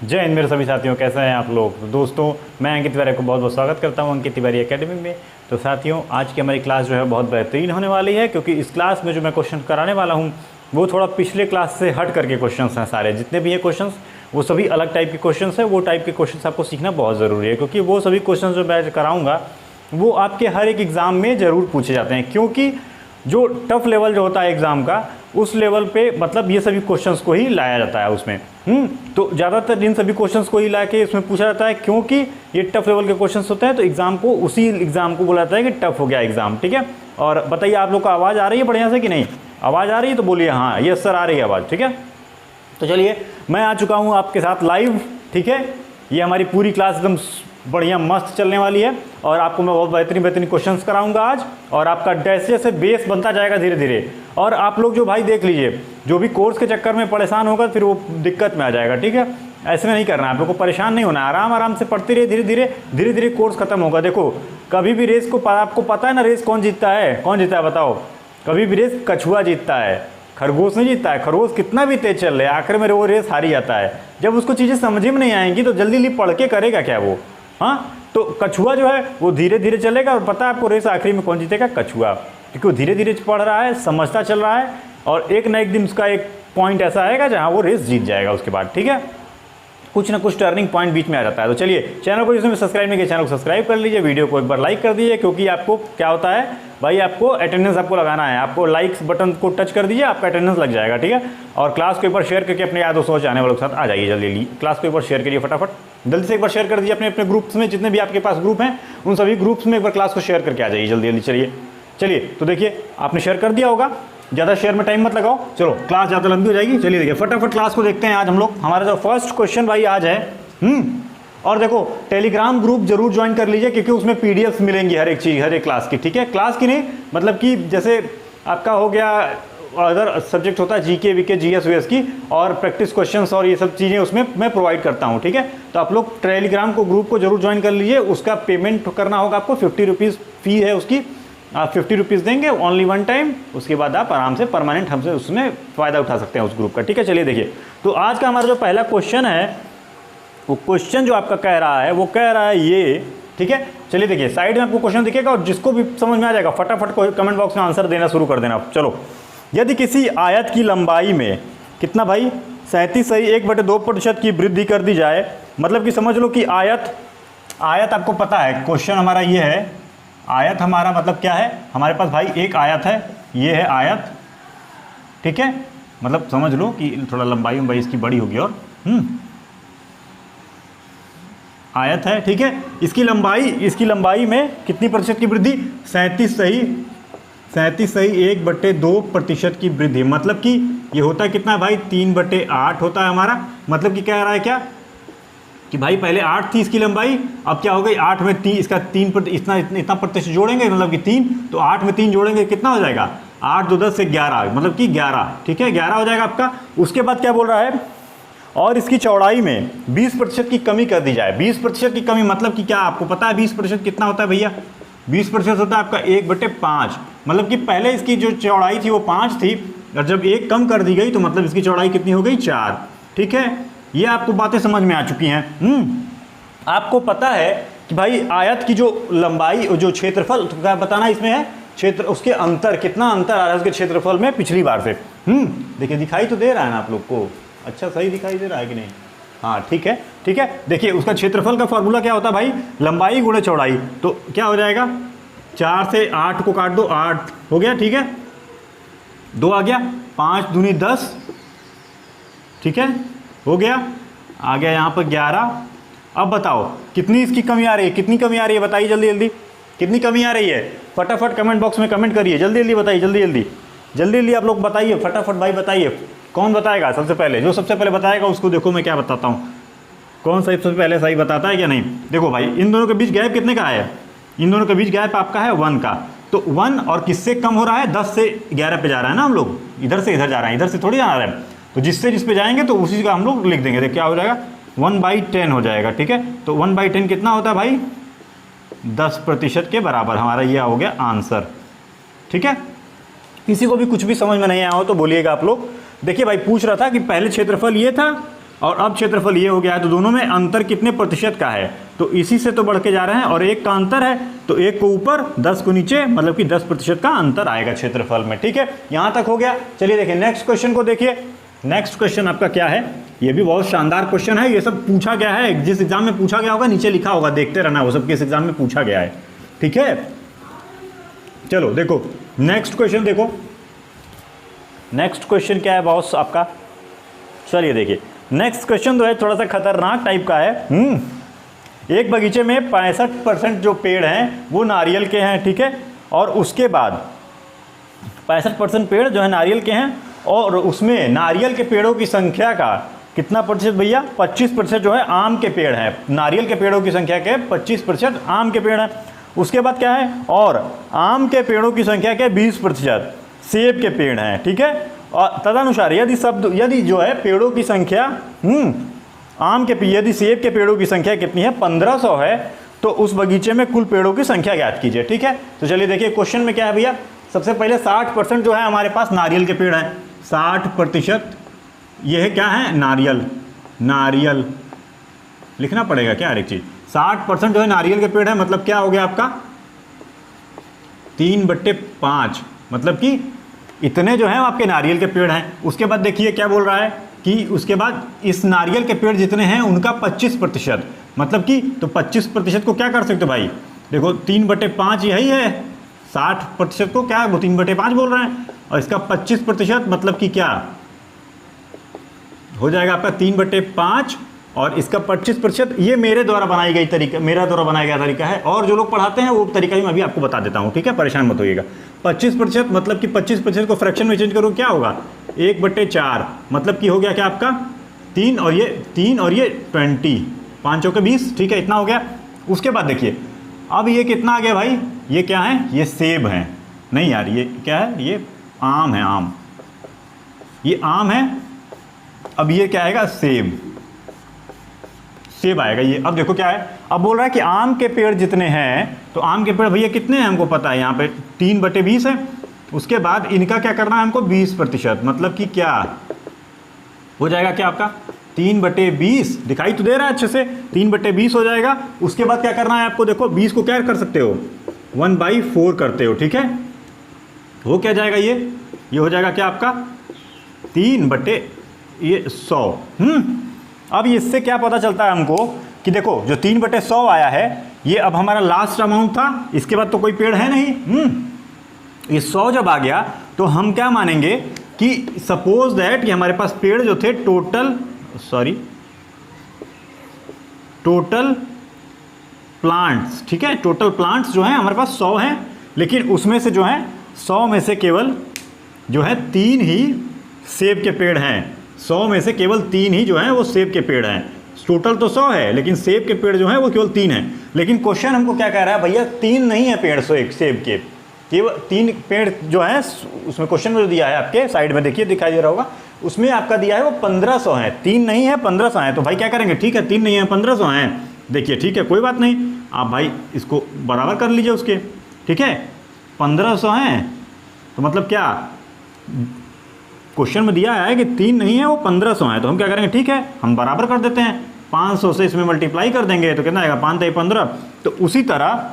जय हिंद मेरे सभी साथियों, कैसे हैं आप लोग। तो दोस्तों, मैं अंकित तिवारी को बहुत बहुत स्वागत करता हूं अंकित तिवारी एकेडमी में। तो साथियों, आज की हमारी क्लास जो है बहुत बेहतरीन होने वाली है, क्योंकि इस क्लास में जो मैं क्वेश्चन कराने वाला हूं वो थोड़ा पिछले क्लास से हट करके क्वेश्चंस हैं। सारे जितने भी ये क्वेश्चंस वो सभी अलग टाइप के क्वेश्चंस हैं। वो टाइप के क्वेश्चंस आपको सीखना बहुत ज़रूरी है, क्योंकि वो सभी क्वेश्चन जो मैं कराऊँगा वो आपके हर एक एग्ज़ाम में ज़रूर पूछे जाते हैं। क्योंकि जो टफ लेवल जो होता है एग्ज़ाम का, उस लेवल पे मतलब ये सभी क्वेश्चंस को ही लाया जाता है उसमें। तो ज़्यादातर इन सभी क्वेश्चंस को ही ला के इसमें पूछा जाता है, क्योंकि ये टफ लेवल के क्वेश्चंस होते हैं। तो एग्ज़ाम को उसी एग्ज़ाम को बोला जाता है कि टफ हो गया एग्ज़ाम। ठीक है। और बताइए, आप लोग को आवाज़ आ रही है बढ़िया से कि नहीं? आवाज़ आ रही है तो बोलिए हाँ, यस सर आ रही है आवाज़। ठीक है। तो चलिए, मैं आ चुका हूँ आपके साथ लाइव। ठीक है। ये हमारी पूरी क्लास एकदम बढ़िया मस्त चलने वाली है, और आपको मैं बहुत बेहतरीन क्वेश्चंस कराऊंगा आज। और आपका जैसे जैसे बेस बनता जाएगा धीरे धीरे। और आप लोग जो भाई देख लीजिए, जो भी कोर्स के चक्कर में परेशान होगा फिर वो दिक्कत में आ जाएगा। ठीक है। ऐसे में नहीं करना, आप लोग को परेशान नहीं होना, आराम आराम से पढ़ते रहिए। धीरे धीरे कोर्स खत्म होगा। देखो, कभी भी रेस को आपको पता है ना, रेस कौन जीतता है? कौन जीता है बताओ? कभी भी रेस कछुआ जीतता है, खरगोश नहीं जीतता है। खरगोश कितना भी तेज चल रहा है, आखिर में वो रेस हार ही जाता है। जब उसको चीज़ें समझ में नहीं आएंगी तो जल्दी पढ़ के करेगा क्या वो? हाँ, तो कछुआ जो है वो धीरे धीरे चलेगा, और पता है आपको रेस आखिरी में कौन जीतेगा? कछुआ। क्योंकि वो धीरे धीरे पढ़ रहा है, समझता चल रहा है, और एक ना एक दिन उसका एक पॉइंट ऐसा आएगा जहाँ वो रेस जीत जाएगा उसके बाद। ठीक है। कुछ ना कुछ टर्निंग पॉइंट बीच में आ जाता है। तो चलिए, चैनल को जिसमें सब्सक्राइब नहीं किया, चैनल को सब्सक्राइब कर लीजिए, वीडियो को एक बार लाइक कर दीजिए। क्योंकि आपको क्या होता है भाई, आपको अटेंडेंस आपको लगाना है। आपको लाइक्स बटन को टच कर दीजिए, आपका अटेंडेंस लग जाएगा। ठीक है। और क्लास को एक बार शेयर करके अपने यार दोस्तों चाहने वालों के साथ आ जाइए। जल्दी क्लास को एक बार शेयर करिए, फटाफट जल्दी से एक बार शेयर कर दीजिए अपने ग्रुप्स में। जितने भी आपके पास ग्रुप हैं उन सभी ग्रुप्स में एक बार क्लास को शेयर करके आ जाइए जल्दी। चलिए, तो देखिए, आपने शेयर कर दिया होगा। ज़्यादा शेयर में टाइम मत लगाओ, चलो क्लास ज़्यादा लंबी हो जाएगी। चलिए देखिए, फटाफट क्लास को देखते हैं। आज हम लोग, हमारा जो फर्स्ट क्वेश्चन भाई आज है, और देखो, टेलीग्राम ग्रुप जरूर ज्वाइन कर लीजिए, क्योंकि उसमें पीडीएफ मिलेंगी हर एक चीज़, हर एक क्लास की। ठीक है। क्लास की नहीं, मतलब कि जैसे आपका हो गया अदर सब्जेक्ट होता है, जीके वीके जीएस वीएस की, और प्रैक्टिस क्वेश्चंस और ये सब चीज़ें उसमें मैं प्रोवाइड करता हूँ। ठीक है। तो आप लोग टेलीग्राम को ग्रुप को जरूर ज्वाइन कर लीजिए। उसका पेमेंट करना होगा आपको, 50 रुपीज़ फी है उसकी। आप 50 रुपीज़ देंगे ओनली वन टाइम। उसके बाद आप आराम से परमानेंट हमसे उसमें फ़ायदा उठा सकते हैं उस ग्रुप का। ठीक है। चलिए देखिए, तो आज का हमारा जो पहला क्वेश्चन है, वो क्वेश्चन जो आपका कह रहा है वो कह रहा है ये। ठीक है। चलिए देखिए, साइड में आपको क्वेश्चन दिखेगा, और जिसको भी समझ में आ जाएगा फटाफट कमेंट बॉक्स में आंसर देना शुरू कर देना। चलो, यदि किसी आयत की लंबाई में कितना भाई 37.2% की वृद्धि कर दी जाए, मतलब कि समझ लो कि आयत आपको पता है, क्वेश्चन हमारा ये है। आयत हमारा मतलब क्या है? हमारे पास भाई एक आयत है, ये है आयत। ठीक है। मतलब समझ लो कि थोड़ा लंबाई इसकी बड़ी होगी, और आयत है। ठीक है। इसकी लंबाई में कितनी प्रतिशत की वृद्धि? 37.1/2% की वृद्धि। मतलब कि ये होता है कितना भाई? 3/8 होता है हमारा। मतलब कि कह रहा है क्या कि भाई पहले 8 थी इसकी लंबाई, अब क्या हो गई? 8 में 3, इसका 3 इतना प्रतिशत जोड़ेंगे, मतलब कि 3, तो 8 में 3 जोड़ेंगे कितना हो जाएगा? 8 2 10 से 11, मतलब कि 11। ठीक है, 11 हो जाएगा आपका। उसके बाद क्या बोल रहा है? और इसकी चौड़ाई में 20% की कमी कर दी जाए। 20% की कमी मतलब कि क्या? आपको पता है 20% कितना होता है भैया? 20% होता है आपका 1/5। मतलब कि पहले इसकी जो चौड़ाई थी वो 5 थी, और जब 1 कम कर दी गई तो मतलब इसकी चौड़ाई कितनी हो गई? 4। ठीक है। ये आपको बातें समझ में आ चुकी हैं। आपको पता है कि भाई आयत की जो लंबाई, जो क्षेत्रफल, तो क्या बताना इसमें है? क्षेत्र, उसके अंतर, कितना अंतर आ रहा है उसके क्षेत्रफल में पिछली बार से। देखिए, दिखाई तो दे रहा है ना आप लोग को? अच्छा, सही दिखाई दे रहा है कि नहीं? हाँ, ठीक है। ठीक है। देखिए, उसका क्षेत्रफल का फॉर्मूला क्या होता है भाई? लंबाई गुणे चौड़ाई। तो क्या हो जाएगा? 4 से 8 को काट दो, 8 हो गया। ठीक है। 2 आ गया, 5 दूनी 10। ठीक है, हो गया। आ गया यहाँ पर 11। अब बताओ कितनी इसकी कमी आ रही है? कितनी कमी आ रही है बताइए जल्दी। कितनी कमी आ रही है? फटाफट कमेंट बॉक्स में कमेंट करिए, जल्दी बताइए। जल्दी आप लोग बताइए, फटाफट भाई बताइए। कौन बताएगा सबसे पहले? जो सबसे पहले बताएगा उसको देखो मैं क्या बताता हूँ, कौन सबसे पहले सही बताता है क्या नहीं। देखो भाई, इन दोनों के बीच गैप कितने का है? इन दोनों के बीच गैप आपका है 1 का। तो 1 और किससे कम हो रहा है? 10 से 11 पे जा रहा है ना हम लोग, इधर से इधर जा रहे हैं, इधर से थोड़ी जा रहा है। तो जिस पे जाएंगे तो उसी का हम लोग लिख देंगे। देख क्या हो जाएगा? 1/10 हो जाएगा। ठीक है। तो 1/10 कितना होता है भाई? 10% के बराबर। हमारा यह हो गया आंसर। ठीक है। किसी को भी कुछ भी समझ में नहीं आया हो तो बोलिएगा आप लोग। देखिए भाई, पूछ रहा था कि पहले क्षेत्रफल ये था और अब क्षेत्रफल ये हो गया है, तो दोनों में अंतर कितने प्रतिशत का है, तो इसी से तो बढ़ के जा रहे हैं, और एक का अंतर है तो एक को ऊपर 10 को नीचे, मतलब कि 10% का अंतर आएगा क्षेत्रफल में। ठीक है, यहाँ तक हो गया। चलिए देखिए नेक्स्ट क्वेश्चन को देखिए। नेक्स्ट क्वेश्चन आपका क्या है, ये भी बहुत शानदार क्वेश्चन है, ये सब पूछा गया है, जिस एग्जाम में पूछा गया होगा नीचे लिखा होगा, देखते रहना वो सब किस एग्जाम में पूछा गया है। ठीक है, चलो देखो नेक्स्ट क्वेश्चन देखो। नेक्स्ट क्वेश्चन क्या है बॉस आपका, चलिए देखिए नेक्स्ट क्वेश्चन जो है थोड़ा सा खतरनाक टाइप का है। एक बगीचे में 65% जो पेड़ हैं वो नारियल के हैं, ठीक है, और उसके बाद 65% पेड़ जो है नारियल के हैं, और उसमें नारियल के पेड़ों की संख्या का कितना प्रतिशत भैया, 25% जो है आम के पेड़ हैं। नारियल के पेड़ों की संख्या के 25% आम के पेड़ हैं। उसके बाद क्या है, और आम के पेड़ों की संख्या के 20% सेब के पेड़ हैं। ठीक है, और तदनुसार यदि जो है पेड़ों की संख्या यदि सेब के पेड़ों की संख्या कितनी है, 1500 है, तो उस बगीचे में कुल पेड़ों की संख्या ज्ञात कीजिए। ठीक है, तो चलिए देखिए क्वेश्चन में क्या है भैया, सबसे पहले 60% जो है हमारे पास नारियल के पेड़ हैं। 60% ये है क्या है, नारियल लिखना पड़ेगा क्या हर एक चीज। 60% जो है नारियल के पेड़ है, मतलब क्या हो गया आपका 3/5, मतलब कि इतने जो है आपके नारियल के पेड़ हैं। उसके बाद देखिए क्या बोल रहा है कि उसके बाद इस नारियल के पेड़ जितने हैं उनका 25%, मतलब कि तो 25% को क्या कर सकते हो भाई, देखो 3/5 यही है, 60% को क्या वो 3/5 बोल रहे हैं, और इसका 25% मतलब कि क्या हो जाएगा आपका 3/5, और इसका 25% ये मेरे द्वारा बनाया गया तरीका है, और जो लोग पढ़ाते हैं वो तरीका ही मैं अभी आपको बता देता हूँ। ठीक है, परेशान मत होइएगा। 25% मतलब कि 25% को फ्रैक्शन में चेंज करो क्या होगा, 1/4, मतलब कि हो गया क्या आपका 3 और ये 20, 5 चौके 20। ठीक है, इतना हो गया। उसके बाद देखिए अब ये कितना आ गया भाई, ये क्या है, ये सेब है, नहीं यार ये क्या है, ये आम है, ये आम है। अब ये क्या आएगा, सेब आएगा ये। अब देखो क्या है, अब बोल रहा है कि आम के पेड़ जितने हैं, तो आम के पेड़ भैया कितने हैं हमको पता है, यहाँ पे 3/20 है। उसके बाद इनका क्या करना है हमको 20%, मतलब कि क्या हो जाएगा क्या आपका 3/20, दिखाई तो दे रहा है अच्छे से, 3/20 हो जाएगा। उसके बाद क्या करना है आपको, देखो 20 को क्या कर सकते हो 1/4 करते हो। ठीक है, हो क्या जाएगा ये हो जाएगा क्या आपका 3/100। अब इससे क्या पता चलता है हमको कि देखो जो 3/100 आया है ये अब हमारा लास्ट अमाउंट था, इसके बाद तो कोई पेड़ है नहीं। ये 100 जब आ गया तो हम क्या मानेंगे कि सपोज दैट कि हमारे पास पेड़ जो थे टोटल प्लांट्स, ठीक है, टोटल प्लांट्स जो हैं हमारे पास 100 हैं, लेकिन उसमें से जो है 100 में से केवल जो है 3 ही सेब के पेड़ हैं। 100 में से केवल 3 ही जो है वो सेब के पेड़ हैं। टोटल तो 100 है, लेकिन सेब के पेड़ जो है वो केवल 3 हैं। लेकिन क्वेश्चन हमको क्या कह रहा है भैया, 3 नहीं है पेड़ सेब के, केवल 3 पेड़ जो है। उसमें क्वेश्चन में जो दिया है आपके साइड में देखिए दिखाई दे रहा होगा, उसमें आपका दिया है वो 1500 है, 3 नहीं है 1500 है। तो भाई क्या करेंगे, ठीक है 3 नहीं है 1500 हैं, देखिए ठीक है कोई बात नहीं, आप भाई इसको बराबर कर लीजिए उसके। ठीक है, 1500 हैं तो मतलब क्या क्वेश्चन में दिया है कि 3 नहीं है वो 1500 है, तो हम क्या करेंगे, ठीक है हम बराबर कर देते हैं, 500 से इसमें मल्टीप्लाई कर देंगे तो कितना आएगा 5 × 15। तो उसी तरह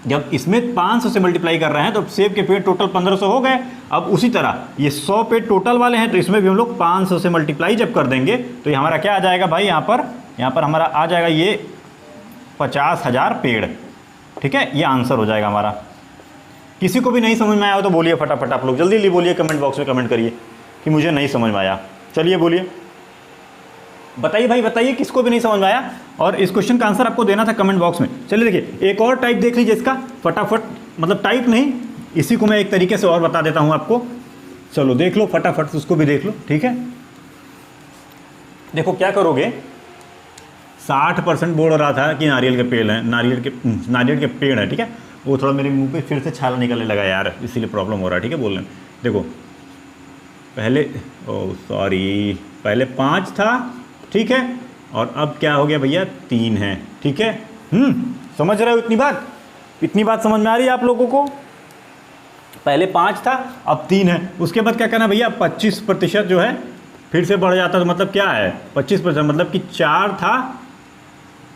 जब इसमें 500 से मल्टीप्लाई कर रहे हैं तो सेब के पेड़ टोटल 1500 हो गए। अब उसी तरह ये 100 पेड़ टोटल वाले हैं, तो इसमें भी हम लोग 500 से मल्टीप्लाई जब कर देंगे तो ये हमारा क्या आ जाएगा भाई, यहाँ पर हमारा आ जाएगा ये 50,000 पेड़। ठीक है, ये आंसर हो जाएगा हमारा। किसी को भी नहीं समझ में आया हो तो बोलिए फटाफट, आप लोग जल्दी जल्दी बोलिए, कमेंट बॉक्स में कमेंट करिए कि मुझे नहीं समझ में आया। चलिए बोलिए, बताइए भाई बताइए किसको भी नहीं समझ में आया, और इस क्वेश्चन का आंसर आपको देना था कमेंट बॉक्स में। चलिए देखिए एक और टाइप देख लीजिए इसका फटाफट, मतलब टाइप नहीं, इसी को मैं एक तरीके से और बता देता हूँ आपको। चलो देख लो फटाफट, उसको भी देख लो। ठीक है, देखो क्या करोगे, 60% बोल रहा था कि नारियल के पेड़ हैं, नारियल के पेड़ है। ठीक है, वो थोड़ा मेरे मुंह पे फिर से छाला निकलने लगा यार, इसीलिए प्रॉब्लम हो रहा है। ठीक है, बोलने देखो पहले पहले 5 था, ठीक है, और अब क्या हो गया भैया 3 है। ठीक है, समझ रहे हो इतनी बात समझ में आ रही है आप लोगों को। पहले 5 था अब 3 है। उसके बाद क्या करना भैया, 25% जो है फिर से बढ़ जाता तो मतलब क्या है 25%, मतलब कि 4 था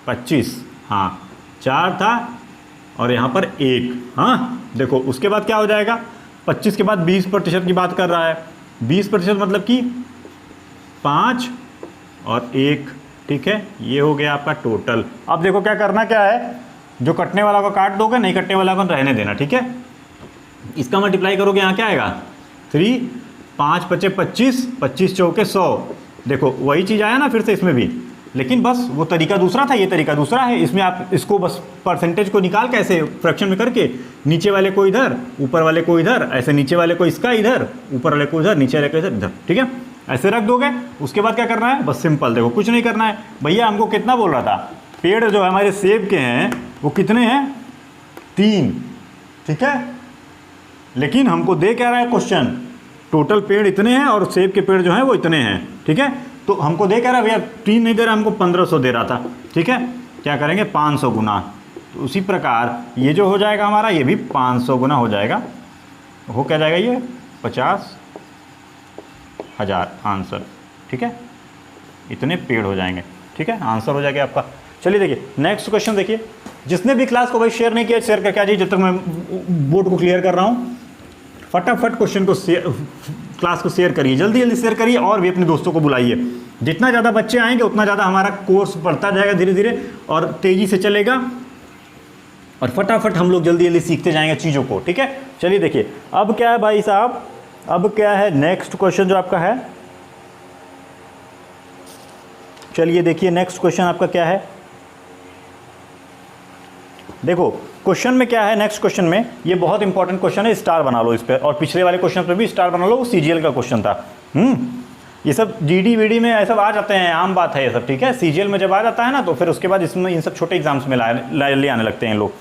25, हाँ 4 था और यहाँ पर 1, हाँ देखो उसके बाद क्या हो जाएगा, 25 के बाद 20% की बात कर रहा है, 20% मतलब कि 5 और 1, ठीक है, ये हो गया आपका टोटल। अब देखो क्या करना क्या है, जो कटने वाला को काट दोगे, नहीं कटने वाला को रहने देना, ठीक है। इसका मल्टीप्लाई करोगे यहाँ क्या आएगा 3, 5 पचे 25, 25 चौके 100, देखो वही चीज़ आया ना फिर से इसमें भी, लेकिन बस वो तरीका दूसरा था, ये तरीका दूसरा है। इसमें आप इसको बस परसेंटेज को निकाल के ऐसे फ्रैक्शन में करके नीचे वाले को इधर, ऊपर वाले को इधर, ऐसे नीचे वाले को इसका इधर, ऊपर वाले को इधर, नीचे वाले को इधर, ठीक है, ऐसे रख दोगे। उसके बाद क्या करना है, बस सिंपल, देखो कुछ नहीं करना है भैया। हमको कितना बोल रहा था, पेड़ जो हमारे सेब के हैं वो कितने हैं 3, ठीक है, लेकिन हमको दे क्या रहा है क्वेश्चन, टोटल पेड़ इतने हैं और सेब के पेड़ जो हैं वो इतने हैं, ठीक है। तो हमको दे क्या रहा है भैया 3 नहीं दे रहा, हमको 1500 दे रहा था, ठीक है। क्या करेंगे 500 गुना, तो उसी प्रकार ये जो हो जाएगा हमारा, ये भी 500 गुना हो जाएगा, हो क्या जाएगा ये 50,000 आंसर, ठीक है, इतने पेड़ हो जाएंगे, ठीक है, आंसर हो जाएगा आपका। चलिए देखिए नेक्स्ट क्वेश्चन देखिए। जिसने भी क्लास को भाई शेयर नहीं किया, शेयर करके आ जाइए, जब तक मैं बोर्ड को क्लियर कर रहा हूँ। फटाफट क्वेश्चन को क्लास को शेयर करिए, जल्दी जल्दी शेयर करिए और भी अपने दोस्तों को बुलाइए। जितना ज़्यादा बच्चे आएंगे उतना ज़्यादा हमारा कोर्स बढ़ता जाएगा धीरे धीरे और तेज़ी से चलेगा, और फटाफट हम लोग जल्दी जल्दी सीखते जाएंगे चीज़ों को, ठीक है। चलिए देखिए अब क्या है भाई साहब, अब क्या है नेक्स्ट क्वेश्चन जो आपका है, चलिए देखिए नेक्स्ट क्वेश्चन आपका क्या है। देखो क्वेश्चन में क्या है, नेक्स्ट क्वेश्चन में ये बहुत इंपॉर्टेंट क्वेश्चन है, स्टार बना लो इस पर, और पिछले वाले क्वेश्चन पे भी स्टार बना लो, वो सीजीएल का क्वेश्चन था। ये सब जीडी वीडी में ऐसा आ जाते हैं, आम बात है ये सब, ठीक है। सीजीएल में जब आ जाता है ना तो फिर उसके बाद इसमें इन सब छोटे एग्जाम्स में ले आने लगते हैं लोग।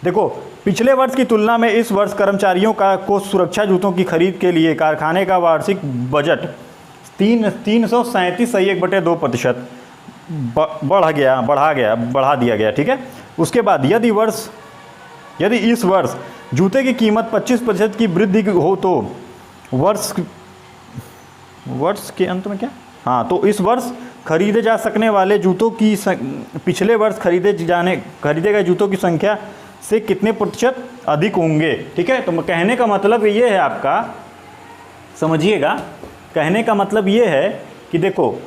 देखो पिछले वर्ष की तुलना में इस वर्ष कर्मचारियों को सुरक्षा जूतों की खरीद के लिए कारखाने का वार्षिक बजट 337.1/2% बढ़ा दिया गया, ठीक है। उसके बाद यदि इस वर्ष जूते की कीमत 25% की वृद्धि हो तो वर्ष के अंत में क्या, हाँ, तो इस वर्ष खरीदे जा सकने वाले जूतों की पिछले वर्ष खरीदे गए जूतों की संख्या से कितने प्रतिशत अधिक होंगे, ठीक है। तो कहने का मतलब ये है आपका, समझिएगा, कहने का मतलब ये है कि देखो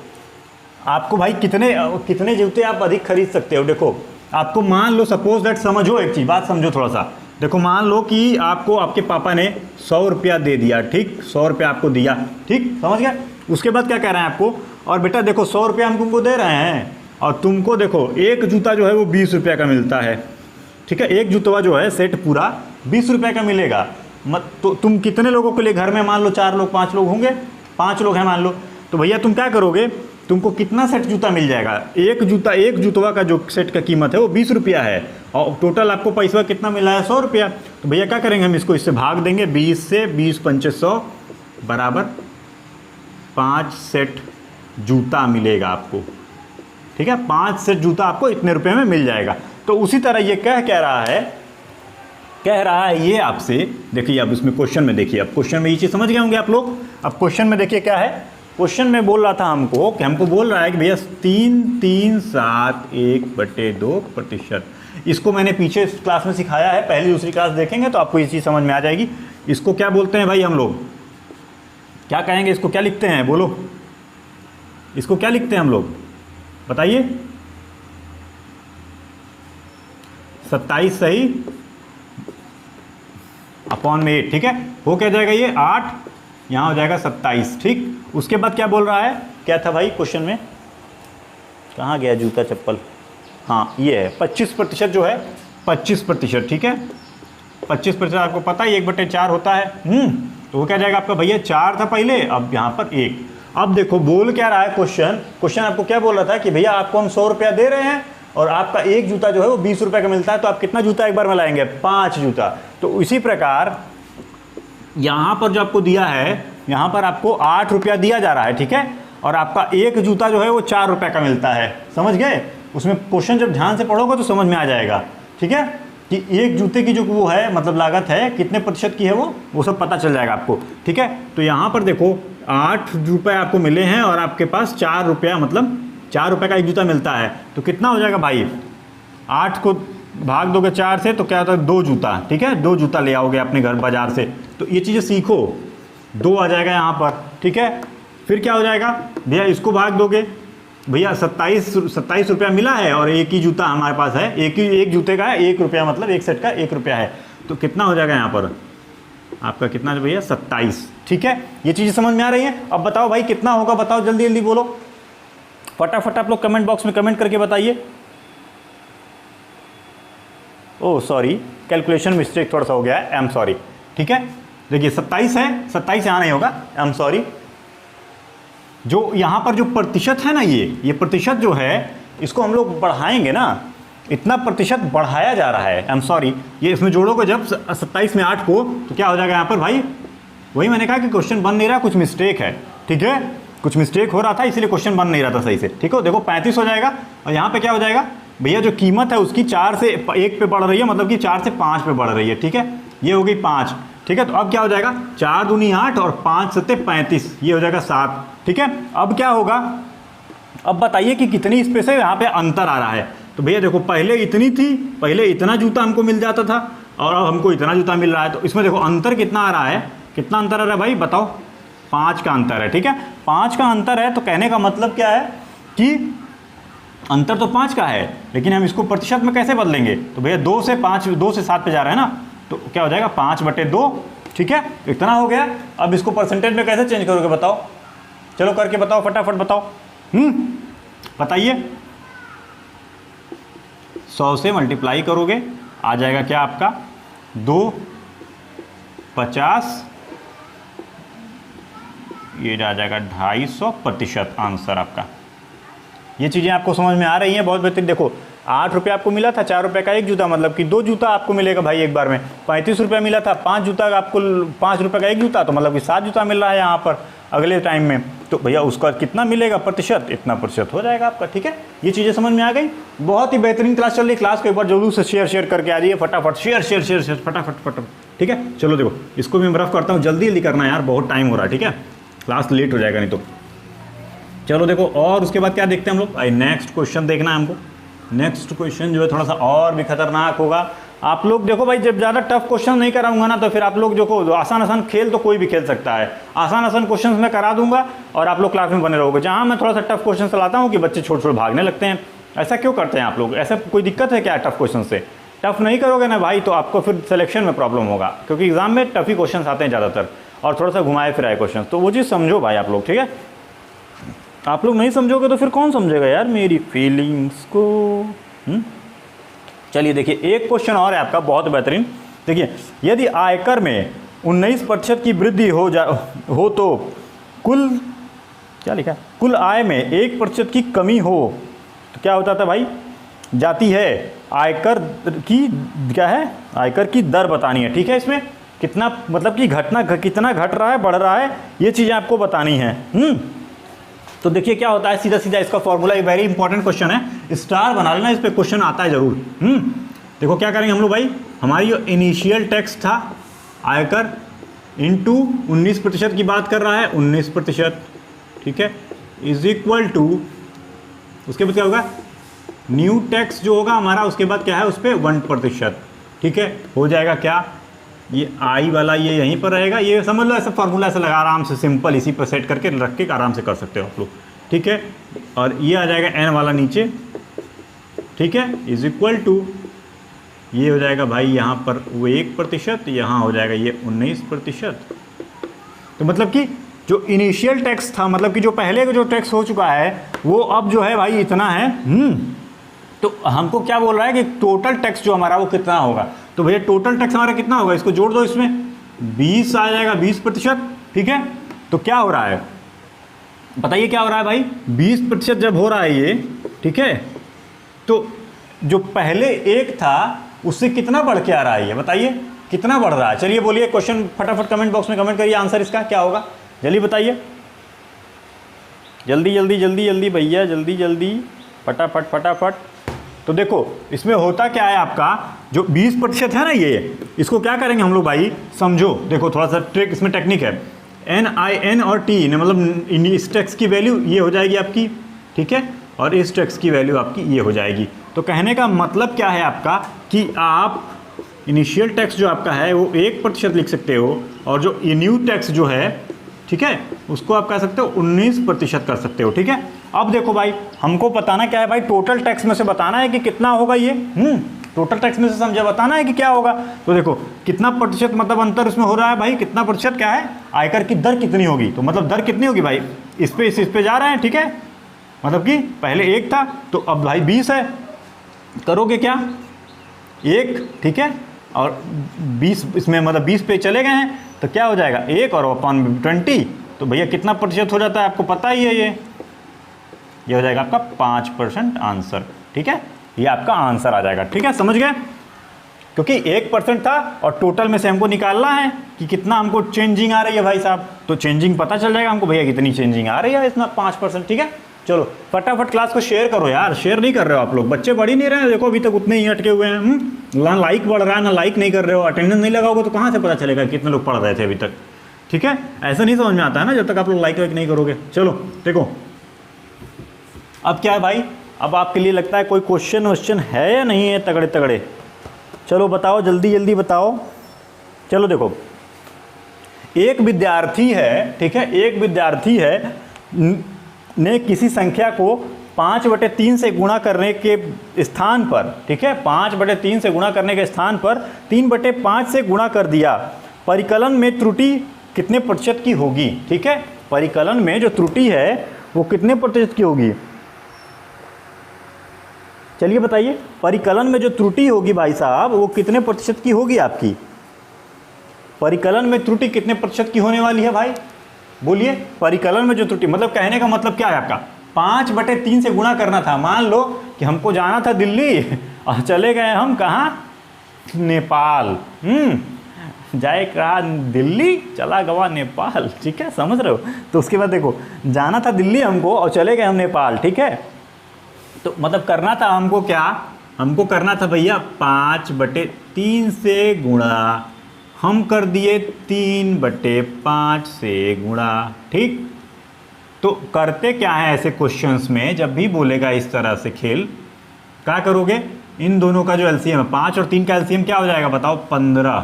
आपको भाई कितने जूते आप अधिक खरीद सकते हो। देखो आपको मान लो, सपोज दैट, समझो एक चीज़, बात समझो थोड़ा सा। देखो मान लो कि आपको आपके पापा ने 100 रुपया दे दिया, ठीक, 100 रुपया आपको दिया, ठीक, समझ गया। उसके बाद क्या कह रहे हैं आपको, और बेटा देखो 100 रुपया हम तुमको दे रहे हैं और तुमको देखो एक जूता जो है वो 20 रुपया का मिलता है, ठीक है। एक जूता जो है सेट पूरा 20 रुपये का मिलेगा। तो तुम कितने लोगों के लिए घर में, मान लो 4 लोग 5 लोग होंगे, 5 लोग हैं मान लो, तो भैया तुम क्या करोगे, तुमको कितना सेट जूता मिल जाएगा, एक जूतवा का जो सेट का कीमत है वो 20 रुपया है, और टोटल आपको पैसा कितना मिला है 100 रुपया। तो भैया क्या करेंगे, हम इसको इससे भाग देंगे, 20 से 20 पंचे 100 बराबर 5 सेट जूता मिलेगा आपको, ठीक है। 5 सेट जूता आपको इतने रुपये में मिल जाएगा। तो उसी तरह ये कह रहा है ये आपसे, देखिए अब इसमें क्वेश्चन में देखिए, अब क्वेश्चन में ये चीज़ समझ गए होंगे आप लोग। अब क्वेश्चन में देखिए क्या है, क्वेश्चन में बोल रहा था हमको बोल रहा है कि भैया 3,371/2%। इसको मैंने पीछे क्लास में सिखाया है, पहली दूसरी क्लास देखेंगे तो आपको ये चीज़ समझ में आ जाएगी। इसको क्या बोलते हैं भाई, हम लोग क्या कहेंगे, इसको क्या लिखते हैं, बोलो, इसको क्या लिखते हैं हम लोग, बताइए। 27 सही अपॉन में 8, ठीक है, हो क्या जाएगा ये 8, यहाँ हो जाएगा 27, ठीक। उसके बाद क्या बोल रहा है, क्या था भाई क्वेश्चन में, कहाँ गया जूता चप्पल, हाँ ये है 25% जो है 25%, ठीक है। 25% आपको पता है 1/4 होता है, तो वो क्या जाएगा आपका भैया 4 था पहले, अब यहाँ पर 1। अब देखो बोल क्या रहा है क्वेश्चन आपको क्या बोल रहा था कि भैया आपको हम 100 रुपया दे रहे हैं और आपका एक जूता जो है वो 20 रुपये का मिलता है, तो आप कितना जूता एक बार में लाएंगे, 5 जूता। तो इसी प्रकार यहाँ पर जो आपको दिया है, यहाँ पर आपको 8 रुपया दिया जा रहा है, ठीक है, और आपका एक जूता जो है वो 4 रुपये का मिलता है, समझ गए। उसमें क्वेश्चन जब ध्यान से पढ़ोगे तो समझ में आ जाएगा, ठीक है, कि एक जूते की जो वो है मतलब लागत है कितने प्रतिशत की है वो सब पता चल जाएगा आपको, ठीक है। तो यहाँ पर देखो 8 रुपये आपको मिले हैं और आपके पास 4 रुपया, मतलब 4 रुपये का एक जूता मिलता है, तो कितना हो जाएगा भाई? 8 को भाग दोगे 4 से तो क्या होता है? 2 जूता, ठीक है, 2 जूता ले आओगे अपने घर बाजार से। तो ये चीज़ें सीखो, 2 आ जाएगा यहाँ पर, ठीक है। फिर क्या हो जाएगा भैया? इसको भाग दोगे, भैया 27 रुपया मिला है और एक ही जूता हमारे पास है, एक जूते का है 1 रुपया, मतलब एक सेट का 1 रुपया है। तो कितना हो जाएगा यहाँ पर आपका? कितना है भैया? 27, ठीक है। ये चीज़ें समझ में आ रही हैं? अब बताओ भाई कितना होगा, बताओ जल्दी जल्दी बोलो, फटाफट आप लोग कमेंट बॉक्स में कमेंट करके बताइए। ओह सॉरी, कैलकुलेशन मिस्टेक थोड़ा सा हो गया है, आई एम सॉरी, ठीक है। देखिए 27 है, 27 यहाँ नहीं होगा, आई एम सॉरी। जो यहाँ पर जो प्रतिशत है ना, ये प्रतिशत जो है, इसको हम लोग बढ़ाएंगे ना, इतना प्रतिशत बढ़ाया जा रहा है, आई एम सॉरी। ये इसमें जोड़ोगे जब 27 में 8 को, तो क्या हो जाएगा यहाँ पर भाई? वही मैंने कहा कि क्वेश्चन बन नहीं रहा, कुछ मिस्टेक है, ठीक है, कुछ मिस्टेक हो रहा था, इसीलिए क्वेश्चन बन नहीं रहा था सही से, ठीक हो। देखो 35 हो जाएगा और यहाँ पे क्या हो जाएगा भैया? जो कीमत है उसकी 4 से 1 पे बढ़ रही है, मतलब कि 4 से 5 पे बढ़ रही है, ठीक है। ये हो गई 5, ठीक है। तो अब क्या हो जाएगा? 4 दूनी 8 और 5 सत्ते 35, ये हो जाएगा 7, ठीक है। अब क्या होगा? अब बताइए कि कितनी स्पेस है, यहाँ पे अंतर आ रहा है। तो भैया देखो, पहले इतनी थी, पहले इतना जूता हमको मिल जाता था और अब हमको इतना जूता मिल रहा है। तो इसमें देखो अंतर कितना आ रहा है, कितना अंतर आ रहा है भाई बताओ? 5 का अंतर है, ठीक है। 5 का अंतर है, तो कहने का मतलब क्या है कि अंतर तो 5 का है, लेकिन हम इसको प्रतिशत में कैसे बदलेंगे? तो भैया 2 से 7 पे जा रहा है ना, तो क्या हो जाएगा? 5/2, ठीक है, इतना हो गया। अब इसको परसेंटेज में कैसे चेंज करोगे बताओ? चलो करके बताओ, फटाफट बताओ, बताइए। 100 से मल्टीप्लाई करोगे, आ जाएगा क्या आपका? 250, ये आ जाएगा 250% आंसर आपका। ये चीज़ें आपको समझ में आ रही हैं? बहुत बेहतरीन। देखो 8 रुपये आपको मिला था, 4 रुपये का एक जूता, मतलब कि 2 जूता आपको मिलेगा भाई एक बार में। 35 रुपये मिला था, 5 जूता आपको, 5 रुपये का एक जूता, तो मतलब कि 7 जूता मिल रहा है यहाँ पर अगले टाइम में। तो भैया उसका कितना मिलेगा प्रतिशत? इतना प्रतिशत हो जाएगा आपका, ठीक है। ये चीज़ें समझ में आ गई? बहुत ही बेहतरीन क्लास चल रही है। क्लास को एक बार जरूर से शेयर करके आ जाइए, फटाफट शेयर फटाफट, ठीक है। चलो देखो, इसको भी मैं रफ करता हूँ, जल्दी करना है यार, बहुत टाइम हो रहा है, ठीक है, क्लास लेट हो जाएगा नहीं तो। चलो देखो, और उसके बाद क्या देखते हैं हम लोग? भाई नेक्स्ट क्वेश्चन देखना है हमको। नेक्स्ट क्वेश्चन जो है थोड़ा सा और भी खतरनाक होगा। आप लोग देखो भाई, जब ज़्यादा टफ क्वेश्चन नहीं कराऊंगा ना, तो फिर आप लोग जो आसान खेल तो कोई भी खेल सकता है। आसान क्वेश्चन मैं करा दूंगा और आप लोग क्लास में बने रहोगे। जहाँ मैं थोड़ा सा टफ क्वेश्चन चलाता हूँ कि बच्चे छोटे भागने लगते हैं। ऐसा क्यों करते हैं आप लोग? ऐसा कोई दिक्कत है क्या टफ क्वेश्चन से? टफ नहीं करोगे ना भाई, तो आपको फिर सिलेक्शन में प्रॉब्लम होगा, क्योंकि एग्जाम में टफ ही क्वेश्चन आते हैं ज़्यादातर, और थोड़ा सा घुमाए फिराए क्वेश्चन। तो वो चीज़ समझो भाई आप लोग, ठीक है। आप लोग नहीं समझोगे तो फिर कौन समझेगा यार मेरी फीलिंग्स को? चलिए देखिए, एक क्वेश्चन और है आपका बहुत बेहतरीन। देखिए, यदि आयकर में 19% की वृद्धि हो तो कुल, क्या लिखा है, कुल आय में 1% की कमी हो तो क्या होता था भाई? जाती है आयकर की, क्या है, आयकर की दर बतानी है, ठीक है। इसमें कितना, मतलब कि कितना घट रहा है, बढ़ रहा है, ये चीज़ें आपको बतानी है। तो देखिए क्या होता है, सीधा सीधा इसका फॉर्मूला, एक वेरी इंपॉर्टेंट क्वेश्चन है, स्टार बना लेना, इस पे क्वेश्चन आता है जरूर। देखो क्या करेंगे हम लोग भाई, हमारी जो इनिशियल टैक्स था आयकर इनटू 19% की बात कर रहा है, 19%, ठीक है, इज इक्वल टू, उसके बाद क्या होगा, न्यू टैक्स जो होगा हमारा, उसके बाद क्या है उस पर 1%, ठीक है, हो जाएगा क्या, ये आई वाला ये यहीं पर रहेगा, ये समझ लो, ऐसा फार्मूला ऐसा लगा आराम से सिंपल इसी पर सेट करके रख के आराम से कर सकते हो आप लोग, ठीक है। और ये आ जाएगा एन वाला नीचे, ठीक है, इज इक्वल टू, ये हो जाएगा भाई यहाँ पर वो 1%, यहाँ हो जाएगा ये 19%। तो मतलब कि जो इनिशियल टैक्स था, मतलब कि जो पहले का जो टैक्स हो चुका है वो अब जो है भाई इतना है। तो हमको क्या बोल रहा है कि टोटल टैक्स जो हमारा वो कितना होगा। तो भैया टोटल टैक्स हमारा कितना होगा, इसको जोड़ दो, इसमें 20 आ जाएगा, 20%, ठीक है। तो क्या हो रहा है बताइए, क्या हो रहा है भाई, 20% जब हो रहा है ये, ठीक है, तो जो पहले एक था उससे कितना बढ़ के आ रहा है ये, बताइए कितना बढ़ रहा है। चलिए बोलिए, क्वेश्चन फटाफट कमेंट बॉक्स में कमेंट करिए, आंसर इसका क्या होगा, जल्दी बताइए, जल्दी जल्दी जल्दी जल्दी भैया, जल्दी जल्दी, फटाफट फटाफट। तो देखो इसमें होता क्या है, आपका जो 20% है ना, ये इसको क्या करेंगे हम लोग भाई, समझो, देखो थोड़ा सा ट्रिक इसमें टेक्निक है। NIN और T मतलब इस टैक्स की वैल्यू ये हो जाएगी आपकी, ठीक है, और इस टैक्स की वैल्यू आपकी ये हो जाएगी। तो कहने का मतलब क्या है आपका कि आप इनिशियल टैक्स जो आपका है वो 1% लिख सकते हो, और जो न्यू टैक्स जो है, ठीक है, उसको आप कह सकते हो 19% कर सकते हो, ठीक है। अब देखो भाई, हमको बताना क्या है भाई, टोटल टैक्स में से बताना है कि कितना होगा ये, टोटल टैक्स में से समझे बताना है कि क्या होगा। तो देखो कितना प्रतिशत मतलब अंतर उसमें हो रहा है भाई, कितना प्रतिशत क्या है, आयकर की दर कितनी होगी, तो मतलब दर कितनी होगी भाई, इस पे जा रहे हैं, ठीक है, मतलब कि पहले 1 था तो अब भाई 20 है, करोगे क्या 1, ठीक है, और 20 इसमें मतलब 20 पे चले गए हैं तो क्या हो जाएगा 1 और अपॉन 20, तो भैया कितना प्रतिशत हो जाता है आपको पता ही है, ये हो जाएगा आपका 5% आंसर, ठीक है, ये आपका आंसर आ जाएगा, ठीक है, समझ गए, क्योंकि 1% था और टोटल में से हमको निकालना है कि कितना हमको चेंजिंग आ रही है भाई साहब, तो चेंजिंग पता चल जाएगा हमको भैया कितनी चेंजिंग आ रही है इसमें 5%, ठीक है। चलो फटाफट क्लास को शेयर करो यार, शेयर नहीं कर रहे हो आप लोग, बच्चे बढ़ ही नहीं रहे हैं, देखो अभी तक उतने ही अटके हुए हैं, ना लाइक बढ़ रहा है ना लाइक नहीं कर रहे हो, अटेंडेंस नहीं लगाओगे तो कहाँ से पता चलेगा कितने लोग पढ़ रहे थे अभी तक, ठीक है, ऐसा नहीं समझ में आता है ना जब तक आप लोग लाइक वाइक नहीं करोगे। चलो देखो अब क्या है भाई, अब आपके लिए लगता है कोई क्वेश्चन है या नहीं है तगड़े तगड़े, चलो बताओ जल्दी जल्दी बताओ। चलो देखो, एक विद्यार्थी है, ठीक है, एक विद्यार्थी है ने किसी संख्या को 5/3 से गुणा करने के स्थान पर, ठीक है, 5/3 से गुणा करने के स्थान पर 3/5 से गुणा कर दिया, परिकलन में त्रुटि कितने प्रतिशत की होगी, ठीक है, परिकलन में जो त्रुटि है वो कितने प्रतिशत की होगी, चलिए बताइए, परिकलन में जो त्रुटि होगी भाई साहब वो कितने प्रतिशत की होगी आपकी, परिकलन में त्रुटि कितने प्रतिशत की होने वाली है भाई, बोलिए, परिकलन में जो त्रुटि, मतलब कहने का मतलब क्या है आपका, 5/3 से गुणा करना था, मान लो कि हमको जाना था दिल्ली और चले गए हम कहाँ, नेपाल, जाए कहा दिल्ली चला गवा नेपाल, ठीक है, समझ रहे हो, तो उसके बाद देखो जाना था दिल्ली हमको और चले गए हम नेपाल, ठीक है, तो मतलब करना था हमको क्या, हमको करना था भैया 5/3 से गुणा, हम कर दिए 3/5 से गुणा, ठीक, तो करते क्या है ऐसे क्वेश्चंस में, जब भी बोलेगा इस तरह से खेल, क्या करोगे, इन दोनों का जो एलसीएम है 5 और 3 का एलसीएम क्या हो जाएगा बताओ 15।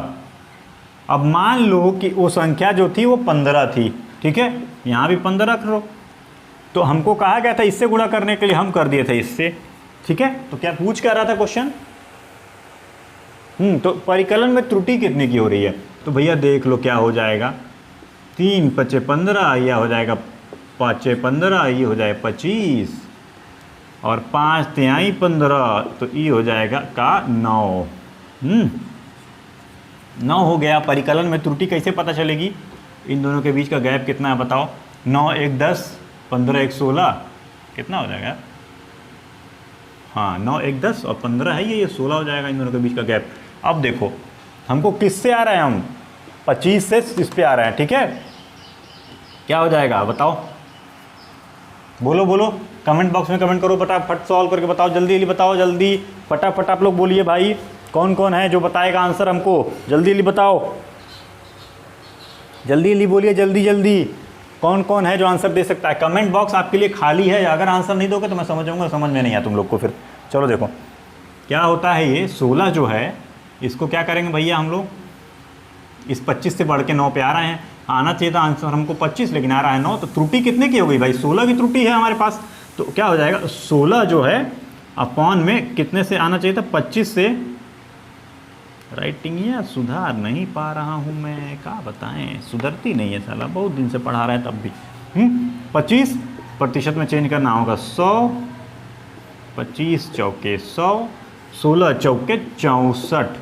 अब मान लो कि वो संख्या जो थी वो 15 थी, ठीक है, यहाँ भी 15 करो, तो हमको कहा गया था इससे गुणा करने के लिए, हम कर दिए थे इससे, ठीक है, तो क्या पूछ क्या रहा था क्वेश्चन, तो परिकलन में त्रुटि कितने की हो रही है, तो भैया देख लो क्या हो जाएगा, 3×5 = 15, यह हो जाएगा 5×5 = 15, ये हो जाएगा 25, और 5×3 = 15, तो ये हो जाएगा का 9, 9 हो गया। परिकलन में त्रुटि कैसे पता चलेगी, इन दोनों के बीच का गैप कितना है बताओ, 9 × 1 = 10, 15 × 1 = 16, कितना हो जाएगा, हाँ 9 × 1 = 10 और 15 है ये 16 हो जाएगा इन दोनों के बीच का गैप। अब देखो हमको किससे आ रहे हैं, हम 25 से इस पे आ रहे हैं, ठीक है, क्या हो जाएगा बताओ, बोलो बोलो, कमेंट बॉक्स में कमेंट करो, फटाफट सॉल्व करके बताओ, जल्दी जल्दी बताओ, जल्दी फटाफट आप लोग बोलिए भाई, कौन कौन है जो बताएगा आंसर हमको, जल्दी जल्दी बताओ, जल्दी जल्दी बोलिए, जल्दी जल्दी, कौन कौन है जो आंसर दे सकता है, कमेंट बॉक्स आपके लिए खाली है, अगर आंसर नहीं दोगे तो मैं समझूंगा समझ में नहीं आया तुम लोग को फिर। चलो देखो क्या होता है, ये 16 जो है इसको क्या करेंगे भैया हम लोग, इस 25 से बढ़ के 9 पे आ रहे हैं, आना चाहिए था आंसर हमको 25 लेकिन आ रहा है 9, तो त्रुटि कितने की हो गई भाई, 16 की त्रुटि है हमारे पास, तो क्या हो जाएगा 16 जो है अपॉन में कितने से आना चाहिए था 25 से, राइटिंग या सुधार नहीं पा रहा हूँ मैं, क्या बताएं, सुधरती नहीं है साला, बहुत दिन से पढ़ा रहा है तब भी, 25% में चेंज करना होगा 100, 25 चौके 100, 16 चौके 64,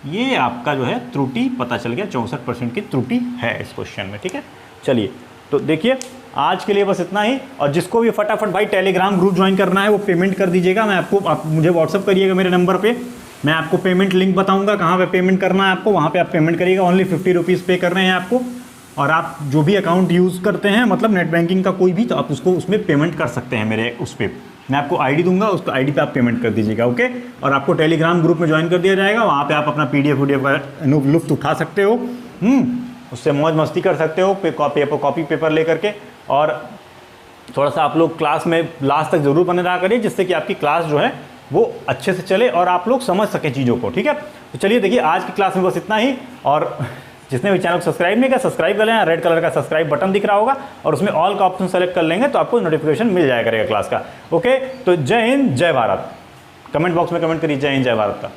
ये आपका जो है त्रुटि पता चल गया, 64% की त्रुटि है इस क्वेश्चन में, ठीक है। चलिए तो देखिए आज के लिए बस इतना ही, और जिसको भी फटाफट भाई टेलीग्राम ग्रुप ज्वाइन करना है वो पेमेंट कर दीजिएगा, मैं आपको आप मुझे व्हाट्सअप करिएगा मेरे नंबर पे, मैं आपको पेमेंट लिंक बताऊंगा कहाँ पे पेमेंट करना है आपको, वहाँ पे आप पेमेंट करिएगा, ओनली 50 रुपीज़ पे करने हैं आपको, और आप जो भी अकाउंट यूज़ करते हैं मतलब नेट बैंकिंग का कोई भी, तो आप उसको उसमें पेमेंट कर सकते हैं मेरे उस पर, मैं आपको आईडी दूंगा, उस आईडी पे आप पेमेंट कर दीजिएगा, ओके। और आपको टेलीग्राम ग्रुप में ज्वाइन कर दिया जाएगा, वहाँ पे आप अपना PDF का लुफ्त उठा सकते हो, उससे मौज मस्ती कर सकते हो कॉपी पेपर ले करके। और थोड़ा सा आप लोग क्लास में लास्ट तक ज़रूर बने रहा करिए, जिससे कि आपकी क्लास जो है वो अच्छे से चले और आप लोग समझ सकें चीज़ों को। ठीक है, तो चलिए देखिए आज की क्लास में बस इतना ही। और जिसने भी चैनल को सब्सक्राइब नहीं किया सब्सक्राइब कर लेना, रेड कलर का सब्सक्राइब बटन दिख रहा होगा और उसमें ऑल का ऑप्शन सेलेक्ट कर लेंगे तो आपको नोटिफिकेशन मिल जाया करेगा क्लास का। ओके, तो जय हिंद जय भारत। कमेंट बॉक्स में कमेंट करिए जय हिंद जय भारत का।